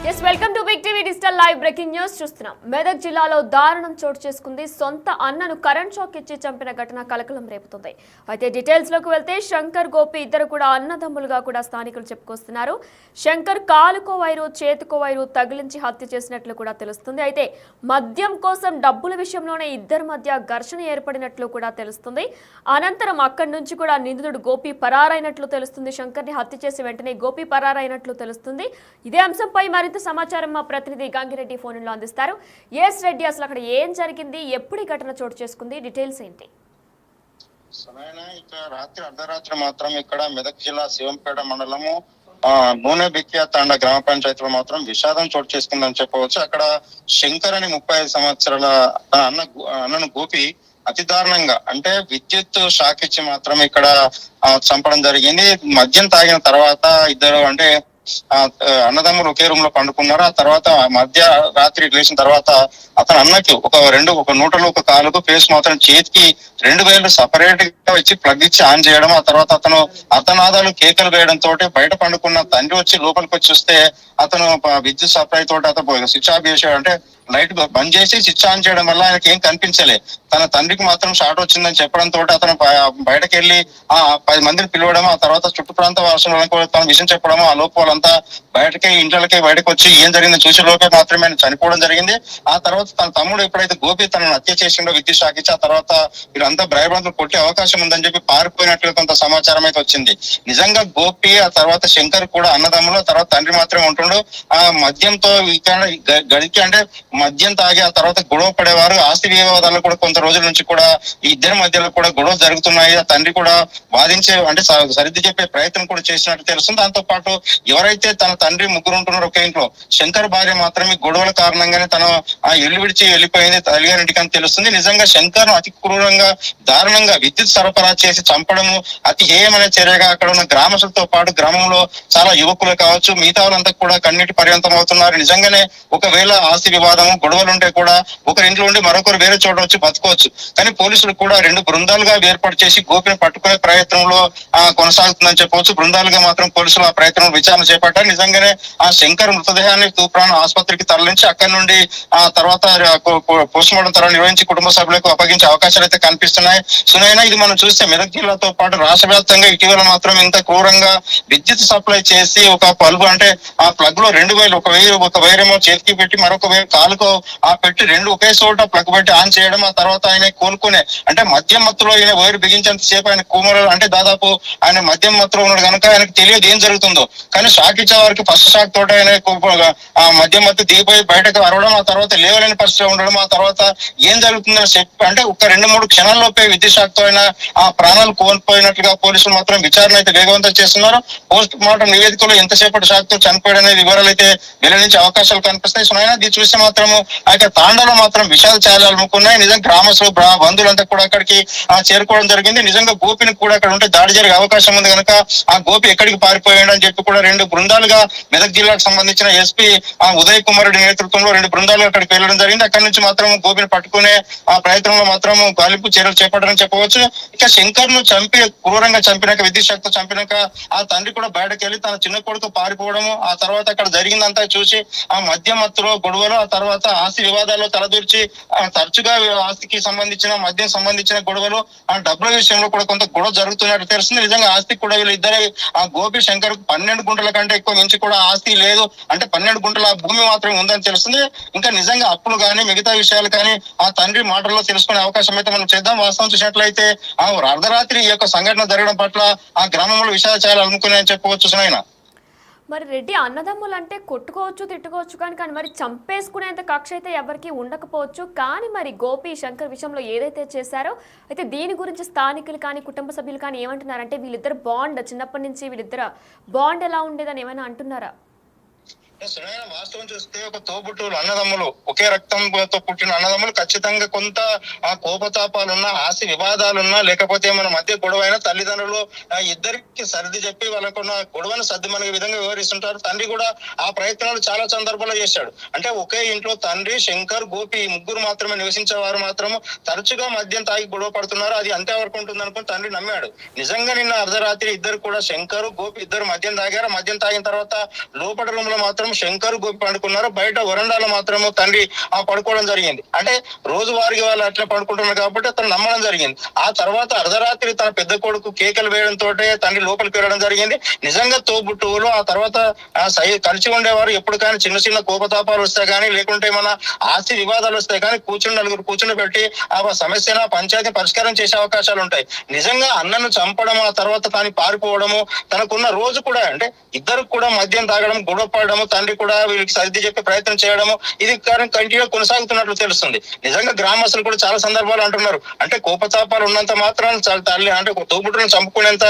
Welcome to Big TV digital live breaking news చూస్తున్నాం. మెదక్ జిల్లాలో దారుణం చోటు చేసుకుంది. సొంత అన్నను కరెంట్ షాక్ ఇచ్చి చంపిన ఘటన కలకలం రేపుతుంది. అయితే డీటెయిల్స్ లోకి వెళ్తే శంకర్, గోపి ఇద్దరు కూడా అన్నదమ్ములుగా కూడా స్థానికులు చెప్పుకొస్తున్నారు. శంకర్ కాలుకో వైరు, చేతికో వైరు తగిలించి హత్య చేసినట్లు కూడా తెలుస్తుంది. అయితే మద్యం కోసం డబ్బుల విషయంలోనే ఇద్దరి మధ్య ఘర్షణ ఏర్పడినట్లు కూడా తెలుస్తుంది. అనంతరం అక్కడి నుంచి కూడా నిందితుడు గోపి పరారైనట్లు తెలుస్తుంది. శంకర్ని హత్య చేసి వెంటనే గోపి పరారైనట్లు తెలుస్తుంది. ఇదే అంశంపై మరింత సమాచారం మా ప్రతినిధి గంగిరెడ్డి ఫోన్లో అందిస్తారు. ఎస్ రెడ్డి, అసలు అక్కడ ఏం జరిగింది, ఎప్పుడు ఈ ఘటన చోటు చేసుకుంది, డీటెయిల్స్ ఏంటి? రాత్రి అర్ధరాత్రి మాత్రం ఇక్కడ మెదక్ జిల్లా శివంపేట మండలము నూనె బిక్కియా తాండ గ్రామ పంచాయతీలో మాత్రం విషాదం చోటు చేసుకుందని చెప్పవచ్చు. అక్కడ శంకర్ అని 35 సంవత్సరాల అన్నను గోపి అతి దారుణంగా అంటే విద్యుత్ షాక్ ఇచ్చి మాత్రం ఇక్కడ చంపడం జరిగింది. మద్యం తాగిన తర్వాత ఇద్దరు అంటే అన్నదమ్ములు ఒకే రూమ్ లో పండుకున్నారు. ఆ తర్వాత మధ్య రాత్రి లేచిన తర్వాత అతను అన్నకి ఒక నూటలు ఒక కాలుకు ఫేస్ మాత్రం చేతికి 2 వేలు సపరేట్ గా వచ్చి ప్లగ్ ఇచ్చి ఆన్ చేయడం. ఆ తర్వాత అతను అర్ధనాదాలు కేకలు వేయడం తోటి బయట పండుకున్న తండ్రి వచ్చి లోపలికి వచ్చి చూస్తే అతను విద్యుత్ సప్లై తోటి అతను స్విచ్ ఆఫ్ చేసాడు. అంటే లైట్ బంద్ చేసి స్విచ్ ఆన్ చేయడం వల్ల ఆయనకి ఏం కనిపించలే. తన తండ్రికి మాత్రం షార్ట్ వచ్చిందని చెప్పడం తోటి అతను బయటకు వెళ్లి 10 మందిని పిలవడం, ఆ తర్వాత చుట్టు ప్రాంత వాసులకు తన విషయం చెప్పడం. ఆ లోపు వాళ్ళంతా ఇంట్లోకి బయటకు వచ్చి ఏం జరిగిందో చూసే లోపే మాత్రమే ఆయన చనిపోవడం జరిగింది. ఆ తర్వాత తన తమ్ముడు ఎప్పుడైతే గోపి తనను హత్య చేసిండో విద్యుత్ షాక్ ఇచ్చి ఆ తర్వాత వీళ్ళంతా భయభ్రాంతులు కొట్టే అవకాశం ఉందని చెప్పి పారిపోయినట్లు కొంత సమాచారం అయితే వచ్చింది. నిజంగా గోపి ఆ తర్వాత శంకర్ కూడా అన్నదమ్ములు, ఆ తర్వాత తండ్రి మాత్రమే ఉంటుండు. ఆ మద్యంతో గడికి అంటే మద్యం తాగి ఆ తర్వాత గొడవ పడేవారు. ఆస్తి వివాదాలు కూడా కొంత రోజుల నుంచి కూడా ఈ ఇద్దరి మధ్యలో కూడా గొడవ జరుగుతున్నాయి. ఆ తండ్రి కూడా వాదించే అంటే సరిది చెప్పే ప్రయత్నం కూడా చేసినట్టు తెలుస్తుంది. దాంతో పాటు ఎవరైతే తన తండ్రి ముగ్గురు ఉంటున్నారో ఒకే ఇంట్లో, శంకర్ భార్య మాత్రమే గొడవల కారణంగానే తను ఆ ఇల్లు విడిచి వెళ్ళిపోయింది తల్లిగారింటికి అని తెలుస్తుంది. నిజంగా శంకర్ ను అతి క్రూరంగా దారుణంగా విద్యుత్ సరఫరా చేసి చంపడము అతి హేయమైన చర్యగా అక్కడ ఉన్న గ్రామస్తులతో పాటు గ్రామంలో చాలా యువకులు కావచ్చు మిగతా వాళ్ళంతా కూడా కన్నీటి పర్యంతం అవుతున్నారు. నిజంగానే ఒకవేళ ఆస్తి వివాదము గొడవలు ఉంటే కూడా ఒకరి ఇంట్లో ఉండి మరొకరు వేరే చోట వచ్చి బతకవచ్చు. కానీ పోలీసులు కూడా 2 బృందాలుగా ఏర్పాటు చేసి గోపిని పట్టుకునే ప్రయత్నంలో కొనసాగుతుందని చెప్పవచ్చు. బృందాలుగా మాత్రం పోలీసులు ఆ ప్రయత్నం విచారణ చేపట్టారు. నిజంగానే ఆ శంకర్ మృతదేహాన్ని తూప్రాన్ ఆసుపత్రికి తరలించి అక్కడి నుండి ఆ తర్వాత పోస్ట్ మార్టం తర్వాత నిర్వహించి కుటుంబ సభ్యులకు అప్పగించే అవకాశాలు అయితే కనిపిస్తున్నాయి. సునైనా ఇది మనం చూస్తే మెదక్ జిల్లాతో పాటు రాష్ట్ర వ్యాప్తంగా ఇటీవల మాత్రం ఇంత క్రూరంగా విద్యుత్ సప్లై చేసి ఒక బల్బు అంటే ఆ ప్లగ్ లో 2 వేలు ఒక వైరేమో చేతికి పెట్టి మరొక వైర్ కాలుకో పెట్టి 2 ఒకే చోట ప్లగ్ పెట్టి ఆన్ చేయడం. ఆ తర్వాత ఆయన కోలుకునే అంటే మద్యం మత్తులో ఆయన వైర్ బిగించేంత సేపు ఆయన కూమరు అంటే దాదాపు ఆయన మద్యం మత్తులో ఉన్నాడు కనుక ఆయనకు తెలియదు ఏం జరుగుతుందో. కానీ షాక్ ఇచ్చే వారికి ఫస్ట్ షాక్ తోట ఆయన ఆ మద్యం మత్తు దిగిపోయి బయటకు అరవడం, ఆ తర్వాత లేవలేని పరిస్థితిలో ఉండడం, ఆ తర్వాత ఏం జరుగుతుందని చెప్పి అంటే ఒక 2-3 క్షణాల్లోపే విద్యుత్ షాక్ తో ఆయన ఆ ప్రాణాలు కోల్పోయినట్లుగా పోలీసులు మాత్రం విచారణ అయితే వేగవంతం చేస్తున్నారు. పోస్ట్ మార్టం నివేదికలో ఎంతసేపటి షాక్ తో చనిపోయాడనే వివరాలు అయితే వెల్లడించే అవకాశాలు కనిపిస్తాయి. సో అయినా ఇది చూస్తే మాత్రము ఆ యొక్క తాండాలో మాత్రం విషాద ఛాయలు అలుముకున్నాయి. నిజంగా గ్రామస్తులు బంధువులంతా కూడా అక్కడికి చేరుకోవడం జరిగింది. నిజంగా గోపిని కూడా అక్కడ ఉంటే దాడి జరిగే అవకాశం ఉంది కనుక ఆ గోపి ఎక్కడికి పారిపోయాడు అని చెప్పి కూడా 2 బృందాలుగా మెదక్ జిల్లాకు సంబంధించిన ఎస్పీ ఉదయ్ కుమార్ రెడ్డి నేతృత్వంలో 2 బృందాలు అక్కడికి వెళ్ళడం జరిగింది. అక్కడి నుంచి మాత్రం గోపిని పట్టుకునే ఆ ప్రయత్నంలో మాత్రం గాలింపు చర్యలు చేపట్టారని చెప్పవచ్చు. ఇక శంకర్ ను క్రూరంగా చంపినాక విద్యుత్ శక్తి చంపినాక ఆ తండ్రి కూడా బయటకు వెళ్ళి తన చిన్న కొడుకు పారిపోవడము, ఆ తర్వాత అక్కడ జరిగిందంతా చూసి ఆ మద్యం మత్తులో గొడవలు, ఆ తర్వాత ఆస్తి వివాదాల్లో తలదూర్చి తరచుగా ఆస్తికి సంబంధించిన మద్యం సంబంధించిన గొడవలు, ఆ డబ్బుల విషయంలో కూడా కొంత గొడవ జరుగుతున్నట్టు తెలుస్తుంది. నిజంగా ఆస్తి కూడా వీళ్ళిద్దరే ఆ గోపి శంకర్ 12 గుంటల కంటే ఎక్కువ మించి కూడా ఆస్తి లేదు, అంటే 12 గుంటల భూమి మాత్రమే ఉందని తెలుస్తుంది. ఇంకా నిజంగా అప్పులు కానీ మిగతా విషయాలు కానీ ఆ తండ్రి మాటల్లో తెలుసుకునే అవకాశం అయితే మనం చేద్దాం. వాస్తవం చూసినట్లయితే ఆ అర్ధరాత్రి ఈ యొక్క సంఘటన జరగడం పట్ల ఆ గ్రామంలో విషాద ఛాయలు అనుకున్నాయని చెప్పవచ్చు. సునైనా మరి రెడ్డి, అన్నదమ్ములు అంటే కొట్టుకోవచ్చు, తిట్టుకోవచ్చు, కానీ మరి చంపేసుకునేంత కక్ష అయితే ఎవరికి ఉండకపోవచ్చు. కానీ మరి గోపి శంకర్ విషయంలో ఏదైతే చేశారో అయితే దీని గురించి స్థానికులు కానీ కుటుంబ సభ్యులు కానీ ఏమంటున్నారంటే వీళ్ళిద్దరు బాండ్ చిన్నప్పటి నుంచి వీళ్ళిద్దరు బాండ్ ఎలా ఉండేదని ఏమైనా అంటున్నారా? వాస్తవం చూస్తే ఒక తోబుట్టువులు అన్నదమ్ములు ఒకే రక్తంతో పుట్టిన అన్నదమ్ములు ఖచ్చితంగా కొంత ఆ కోపతాపాలున్నా ఆస్తి వివాదాలున్నా లేకపోతే మన మధ్య గొడవైన తల్లిదండ్రులు ఇద్దరికి సర్ది చెప్పి వాళ్ళకున్న గొడవను సర్దిమనే విధంగా వివరిస్తుంటారు. తండ్రి కూడా ఆ ప్రయత్నాలు చాలా సందర్భాల్లో చేశాడు. అంటే ఒకే ఇంట్లో తండ్రి శంకర్ గోపి ముగ్గురు మాత్రమే నివసించేవారు మాత్రము తరచుగా మద్యం తాగి గొడవ పడుతున్నారు. అది అంతే వరకు ఉంటుంది అనుకుని తండ్రి నమ్మాడు. నిజంగా నిన్న అర్ధరాత్రి ఇద్దరు కూడా శంకర్ గోపి ఇద్దరు మద్యం తాగారు. మద్యం తాగిన తర్వాత లోపల రూమ్ లో మాత్రం మాత్రం శంకర్ గోపి పండుకున్నారు, బయట వరండాలో మాత్రం తండ్రి పడుకోవడం జరిగింది. అంటే రోజువారీగా వాళ్ళు అట్లా పడుకుంటున్నారు కాబట్టి అతను నమ్మడం జరిగింది. ఆ తర్వాత అర్ధరాత్రి తన పెద్ద కొడుకు కేకలు వేయడంతో తండ్రి లోపలికి వెళ్ళడం జరిగింది. నిజంగా తోబుట్టువులు ఆ తర్వాత కలిసి ఉండేవారు. ఎప్పుడు కానీ చిన్న చిన్న కోపతాపాలు వస్తాయి కానీ, లేకుంటే మన ఆస్తి వివాదాలు వస్తాయి కానీ నలుగురు కూర్చుని పెట్టి ఆ సమస్యను పంచాయతీ పరిష్కారం చేసే అవకాశాలు ఉంటాయి. నిజంగా అన్నను చంపడం, ఆ తర్వాత తాను పారిపోవడము, తనకున్న రోజు కూడా అంటే ఇద్దరు కూడా మద్యం తాగడం, గొడవ పడడము, తండ్రి కూడా వీళ్ళకి సర్ది చెప్పే ప్రయత్నం చేయడము, ఇది కంటిన్యూ కొనసాగుతున్నట్లు తెలుస్తుంది. నిజంగా గ్రామస్తులు కూడా చాలా సందర్భాలు అంటున్నారు, అంటే కోపతాపాలు ఉన్నంత మాత్రాన తల్లి అంటే తోబుట్టును చంపుకునేంత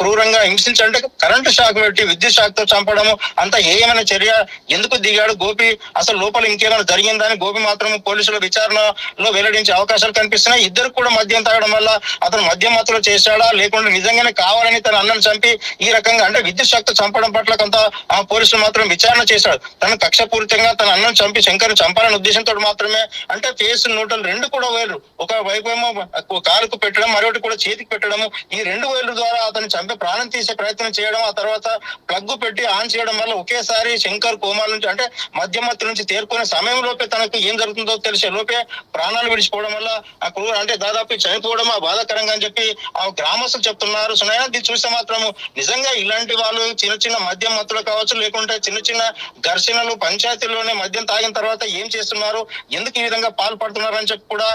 క్రూరంగా హింసించంటే కరెంటు షాక్ పెట్టి విద్యుత్ షాక్ తో చంపడము అంత ఏమైనా చర్య ఎందుకు దిగాడు గోపి, అసలు లోపల ఇంకేమైనా జరిగిందని గోపి మాత్రం పోలీసుల విచారణలో వెల్లడించే అవకాశాలు కనిపిస్తున్నాయి. ఇద్దరు కూడా మద్యం తాగడం వల్ల అతను మద్యం మత్తులో చేశాడా, లేకుంటే నిజంగానే కావాలని తన అన్నను చంపి ఈ రకంగా అంటే విద్యుత్ శక్తి చంపడం పట్ల కొంత పోలీసులు మాత్రం విచారణ చేశాడు. తన కక్షపూరితంగా తన అన్నను చంపి శంకర్ చంపాలనే ఉద్దేశంతో మాత్రమే అంటే ఫేస్ నోటలు రెండు కూడా వేరు, ఒక వైపు ఏమో కాలుకు పెట్టడం, మరొకటి కూడా చేతికి పెట్టడము, ఈ రెండు వేలు ద్వారా అతను చంపి ప్రాణం తీసే ప్రయత్నం చేయడం, ఆ తర్వాత ప్లగ్ పెట్టి ఆన్ చేయడం వల్ల ఒకేసారి శంకర్ కోమాల నుంచి అంటే మధ్యమత్తు నుంచి తేరుకునే సమయంలోపే తనకు ఏం జరుగుతుందో తెలిసే లోపే ప్రాణాలు విడిచిపోవడం వల్ల అంటే దాదాపు చనిపోవడం బాధాకరంగా అని చెప్పి ఆ గ్రామస్తులు చెప్తున్నారు. సునైనా ఇది చూస్తే మాత్రము నిజంగా ఇలాంటి వాళ్ళు చిన్న చిన్న మద్యం మత్తులు కావచ్చు, లేకుంటే చిన్న చిన్న ఘర్షణలు పంచాయతీల్లోనే మద్యం తాగిన తర్వాత ఏం చేస్తున్నారు, ఎందుకు ఈ విధంగా పాల్పడుతున్నారు అని చెప్పి కూడా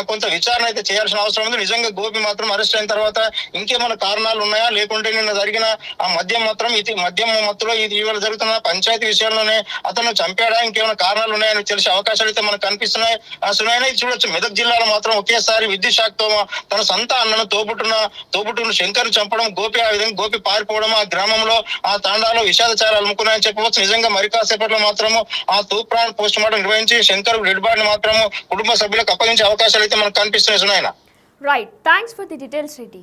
కొంత విచారణ అయితే చేయాల్సిన అవసరం ఉంది. నిజంగా గోపి మాత్రం అరెస్ట్ అయిన తర్వాత ఇంకేమైనా కారణాలు ఉన్నాయా, లేకుంటే నిన్న జరిగిన ఆ మద్యం మాత్రం ఇది మద్యం మత్తులో ఇది ఇవాళ జరుగుతున్న పంచాయతీ విషయాల్లోనే అతను చంపాడా, ఇంకేమైనా కారణాలు ఉన్నాయని తెలిసే అవకాశాలు అయితే మనకు కనిపిస్తున్నాయి. సునైనా చూడొచ్చు, మెదక్ జిల్లాలో మాత్రం ఒకేసారి విద్యుత్ షాక్ తో తన సొంత అన్నను తోబుట్టును శంకర్ చంపడం, గోపి ఆ విధంగా గోపి పారిపోవడం, ఆ గ్రామంలో ఆ తాండాలో విషాదచారాలు అమ్ముకున్నాయని చెప్పవచ్చు. నిజంగా మరి కాసేపట్లో మాత్రము ఆ తూప్రాన్ పోస్ట్ మార్టం నిర్వహించి శంకర్ డెడ్ బాడీని మాత్రము కుటుంబ సభ్యులకు అప్పగించే అవకాశాలు అయితే మనకు కనిపిస్తున్నాయి. Sunaina right, thanks for the details Reddy.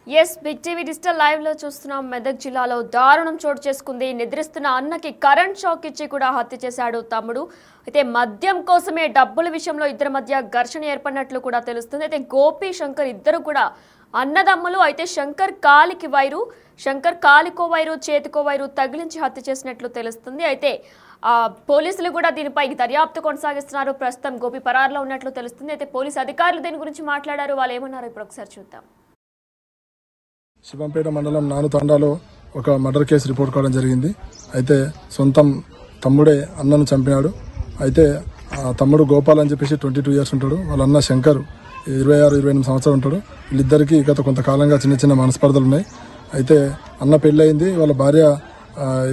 Yes, Big TV digital live లో చూస్తున్నాం. మెదక్ జిల్లాలో దారుణం చోటు చేసుకుంది. నిద్రిస్తున్న అన్నకి కరెంట్ షాక్ ఇచ్చి కూడా హత్య చేశాడు తమ్ముడు. అయితే మద్యం కోసమే డబ్బుల విషయంలో ఇద్దరి మధ్య ఘర్షణ ఏర్పడినట్లు కూడా తెలుస్తుంది. అయితే గోపి శంకర్ ఇద్దరు కూడా అన్నదమ్ములు. అయితే శంకర్ కాలికో వైరు చేతికో వైరు తగిలించి హత్య చేసినట్లు తెలుస్తుంది. అయితే పోలీసులు కూడా దీనిపై దర్యాప్తు కొనసాగిస్తున్నారు. ప్రస్తుతం గోపి పరారులో ఉన్నట్లు తెలుస్తుంది. అయితే పోలీసు అధికారులు దీని గురించి మాట్లాడారు. వాళ్ళు ఏమన్నారో ఇప్పుడు ఒకసారి చూద్దాం. శివంపేట మండలం నాను తాండాలో ఒక మర్డర్ కేసు రిపోర్ట్ కావడం జరిగింది. అయితే సొంతం తమ్ముడే అన్నను చంపినాడు. అయితే తమ్ముడు గోపాల్ అని చెప్పేసి 22 years ఉంటాడు. వాళ్ళ అన్న శంకర్ 26-28 సంవత్సరాలు ఉంటాడు. వీళ్ళిద్దరికి గత కొంతకాలంగా చిన్న చిన్న మనస్పర్ధలు ఉన్నాయి. అయితే అన్న పెళ్ళయింది, వాళ్ళ భార్య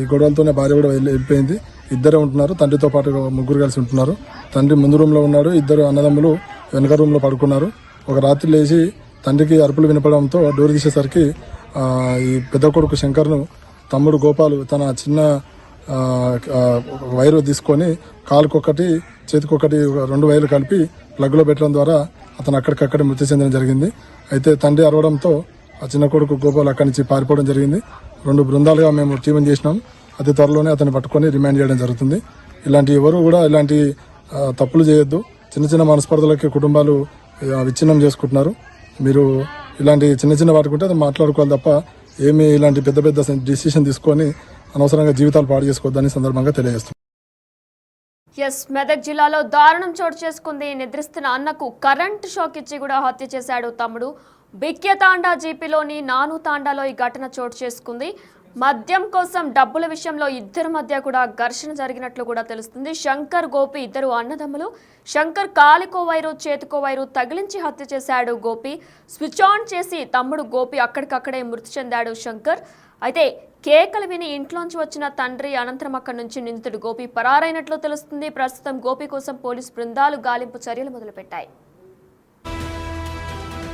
ఈ గొడవలతోనే భార్య కూడా వెళ్ళిపోయింది. ఇద్దరే ఉంటున్నారు, తండ్రితో పాటు ముగ్గురు కలిసి ఉంటున్నారు. తండ్రి ముందు రూమ్లో ఉన్నాడు, ఇద్దరు అన్నదమ్ములు వెనక రూమ్లో పడుకున్నారు. ఒక రాత్రి లేచి తండ్రికి అరుపులు వినపడంతో డోర్ తీసేసరికి ఈ పెద్ద కొడుకు శంకర్ను తమ్ముడు గోపాలు తన చిన్న వైరు తీసుకొని కాలుకొకటి చేతికొకటి 2 వైర్లు కలిపి ప్లగ్లో పెట్టడం ద్వారా అతను అక్కడికక్కడే మృతి చెందడం జరిగింది. అయితే తండ్రి అరవడంతో ఆ చిన్న కొడుకు గోపాల్ అక్కడి నుంచి పారిపోవడం జరిగింది. 2 బృందాలుగా మేము టీం చేసినాం. అతి త్వరలోనే అతన్ని పట్టుకొని రిమాండ్ చేయడం జరుగుతుంది. ఇలాంటి ఎవరు కూడా ఇలాంటి తప్పులు చేయొద్దు. చిన్న చిన్న మనస్పర్ధలకి కుటుంబాలు విచ్ఛిన్నం చేసుకుంటున్నారు. మీరు ఇలాంటి చిన్న చిన్న వాటికుంటే అది మాట్లాడుకోవాలి తప్ప ఏమి ఇలాంటి పెద్ద పెద్ద డిసిషన్ తీసుకొని అనవసరంగా జీవితాలు పాడు చేసుకోవద్దని సందర్భంగా తెలియజేస్తున్నాం. ఎస్, మెదక్ జిల్లాలో దారుణం చోటు చేసుకుంది. నిద్రిస్తున్న అన్నకు కరెంట్ షాక్ ఇచ్చి కూడా హత్య చేశాడు తమ్ముడు. బిక్య తాండా జీపీలోని నాను తాండాలో ఈ ఘటన చోటు చేసుకుంది. మద్యం కోసం డబ్బుల విషయంలో ఇద్దరి మధ్య కూడా ఘర్షణ జరిగినట్లు కూడా తెలుస్తుంది. శంకర్ గోపి ఇద్దరు అన్నదమ్ములు. శంకర్ కాలికో వైరు చేతికో వైరు తగిలించి హత్య చేశాడు గోపి. స్విచ్ ఆన్ చేసి తమ్ముడు గోపి అక్కడికక్కడే మృతి చెందాడు శంకర్. అయితే కేకలు విని ఇంట్లోంచి వచ్చిన తండ్రి అనంతరం అక్కడి నుంచి నిందితుడు గోపి పరారైనట్లు తెలుస్తుంది. ప్రస్తుతం గోపి కోసం పోలీసు బృందాలు గాలింపు చర్యలు మొదలుపెట్టాయి.